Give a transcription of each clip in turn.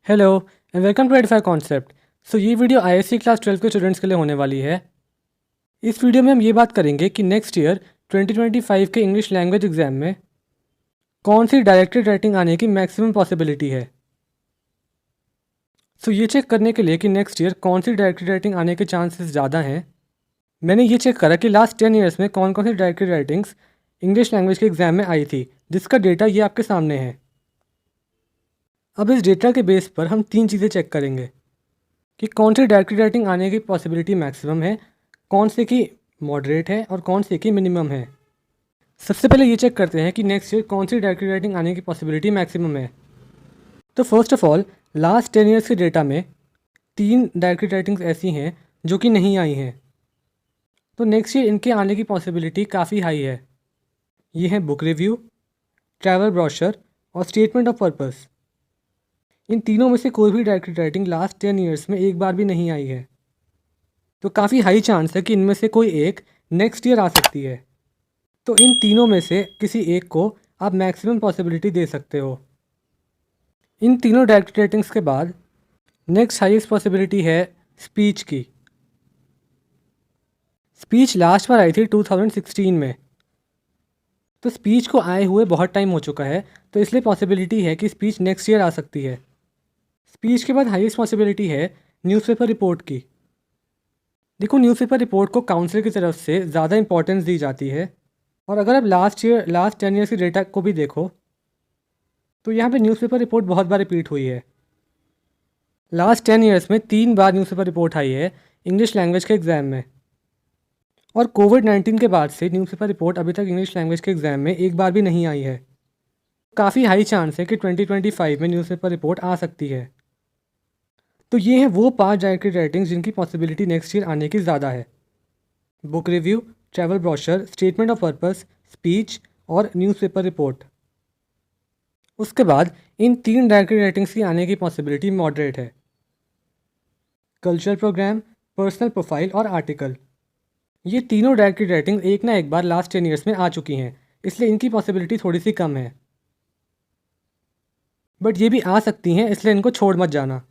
Hello and welcome to Edify Concept. ये video ISC class 12 के students के लिए होने वाली है। इस वीडियो में हम ये बात करेंगे कि नेक्स्ट ईयर 2025 के इंग्लिश लैंग्वेज एग्जाम में कौन सी डायरेक्टेड राइटिंग आने की मैक्सिमम पॉसिबिलिटी है। ये चेक करने के लिए कि नेक्स्ट ईयर कौन सी डायरेक्टेड राइटिंग आने के चांसेस ज़्यादा हैं, मैंने ये चेक करा कि लास्ट 10 ईयर्स में कौन कौन सी डायरेक्टेड राइटिंग्स इंग्लिश लैंग्वेज के एग्जाम में आई थी, जिसका डेटा ये आपके सामने है। अब इस डेटा के बेस पर हम तीन चीज़ें चेक करेंगे कि कौन सी डायरेक्टेड राइटिंग आने की पॉसिबिलिटी मैक्सिमम है, कौन से की मॉडरेट है और कौन से की मिनिमम है। सबसे पहले ये चेक करते हैं कि नेक्स्ट ईयर कौन सी डायरेक्टेड राइटिंग आने की पॉसिबिलिटी मैक्सिमम है। तो first of all last 10 years के डेटा में 3 डायरेक्टेड राइटिंग्स ऐसी हैं जो कि नहीं आई हैं, तो नेक्स्ट ईयर इनके आने की पॉसिबिलिटी काफ़ी हाई है। ये हैं बुक रिव्यू, ट्रैवल ब्रोशर और स्टेटमेंट ऑफ पर्पस। इन तीनों में से कोई भी डायरेक्टेड राइटिंग लास्ट 10 ईयर्स में एक बार भी नहीं आई है, तो काफ़ी हाई चांस है कि इनमें से कोई एक नेक्स्ट ईयर आ सकती है। तो इन तीनों में से किसी एक को आप मैक्सिमम पॉसिबिलिटी दे सकते हो। इन तीनों डायरेक्टेड राइटिंग्स के बाद नेक्स्ट हाईएस्ट पॉसिबिलिटी है स्पीच की। स्पीच लास्ट बार आई थी 2016 में, तो स्पीच को आए हुए बहुत टाइम हो चुका है, तो इसलिए पॉसिबिलिटी है कि स्पीच नेक्स्ट ईयर आ सकती है। स्पीच के बाद हाईएस्ट पॉसिबिलिटी है न्यूज़पेपर रिपोर्ट की। देखो, न्यूज़पेपर रिपोर्ट को काउंसिल की तरफ से ज़्यादा इंपॉर्टेंस दी जाती है, और अगर आप लास्ट 10 ईयर्स की डेटा को भी देखो तो यहाँ पे न्यूज़पेपर रिपोर्ट बहुत बार रिपीट हुई है। लास्ट 10 ईयर्स में 3 बार न्यूज़पेपर रिपोर्ट आई है इंग्लिश लैंग्वेज के एग्ज़ाम में, और कोविड-19 के बाद से न्यूज़पेपर रिपोर्ट अभी तक इंग्लिश लैंग्वेज के एग्ज़ाम में एक बार भी नहीं आई है। काफ़ी हाई चांस है कि 2025 में न्यूज़पेपर रिपोर्ट आ सकती है। तो ये हैं वो 5 डायरेक्टेड राइटिंग्स जिनकी पॉसिबिलिटी नेक्स्ट ईयर आने की ज़्यादा है: book review, travel brochure, statement of purpose, speech और न्यूज़पेपर रिपोर्ट। उसके बाद इन 3 डायरेक्टेड राइटिंग्स की आने की पॉसिबिलिटी मॉडरेट है: कल्चरल प्रोग्राम, पर्सनल प्रोफाइल और आर्टिकल। ये तीनों डायरेक्टेड राइटिंग एक ना एक बार लास्ट 10 ईयर्स में आ चुकी हैं, इसलिए इनकी पॉसिबिलिटी थोड़ी सी कम है, बट ये भी आ सकती हैं, इसलिए इनको छोड़ मत जाना।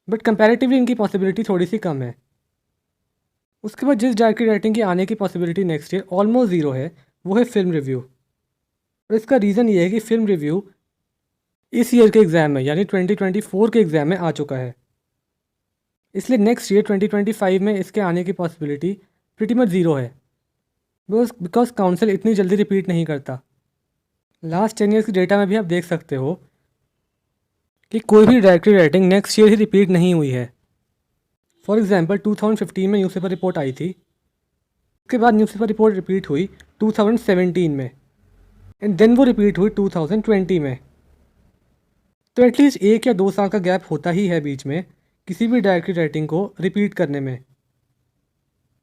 बट कंपैरेटिवली इनकी पॉसिबिलिटी थोड़ी सी कम है। उसके बाद जिस डायरेक्टेड राइटिंग की आने की possibility next year almost zero है, वो है फिल्म रिव्यू। और इसका रीज़न ये है कि फिल्म रिव्यू इस ईयर के एग्ज़ाम में यानी 2024 के एग्ज़ाम में आ चुका है, इसलिए नेक्स्ट ईयर 2025 में इसके आने की पॉसिबिलिटी प्रीटी मच ज़ीरो है, बिकॉज काउंसिल इतनी जल्दी रिपीट नहीं करता। लास्ट 10 ईयर्स की डेटा में भी आप देख सकते हो कि कोई भी डायरेक्टेड राइटिंग नेक्स्ट ईयर ही रिपीट नहीं हुई है। फॉर एग्जांपल 2015 में न्यूज़पेपर रिपोर्ट आई थी, उसके बाद न्यूज़पेपर रिपोर्ट रिपीट हुई 2017 में, एंड देन वो रिपीट हुई 2020 में। तो एटलीस्ट 1 या 2 साल का गैप होता ही है बीच में किसी भी डायरेक्टेड राइटिंग को रिपीट करने में।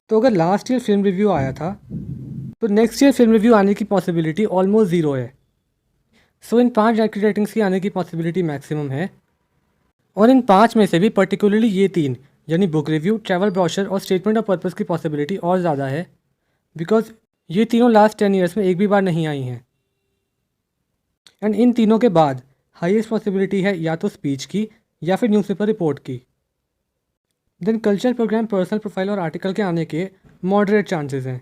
तो अगर लास्ट ईयर फिल्म रिव्यू आया था, तो नेक्स्ट ईयर फिल्म रिव्यू आने की पॉसिबिलिटी ऑलमोस्ट ज़ीरो है। इन 5 डायरेक्टेड राइटिंग्स की आने की पॉसिबिलिटी मैक्सिमम है, और इन 5 में से भी पर्टिकुलरली ये 3 यानी बुक रिव्यू, ट्रैवल ब्रोशर और स्टेटमेंट ऑफ पर्पस की पॉसिबिलिटी और ज़्यादा है, बिकॉज ये तीनों लास्ट 10 ईयर्स में एक भी बार नहीं आई हैं। एंड इन तीनों के बाद हाईएस्ट पॉसिबिलिटी है या तो स्पीच की या फिर न्यूज़पेपर रिपोर्ट की। Then cultural programme, personal profile और आर्टिकल के आने के मॉडरेट चांसेस हैं,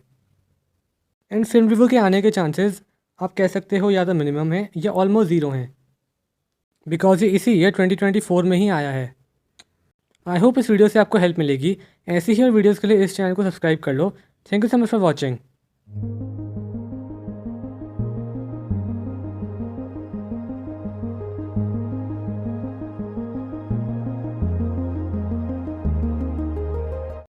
एंड फिल्म रिव्यू के आने के चांसेस आप कह सकते हो या तो मिनिमम है या ऑलमोस्ट ज़ीरो हैं, बिकॉज ये इसी ईयर 2024 में ही आया है। आई होप इस वीडियो से आपको हेल्प मिलेगी। ऐसी ही और वीडियोज़ के लिए इस चैनल को सब्सक्राइब कर लो। Thank you so much for watching.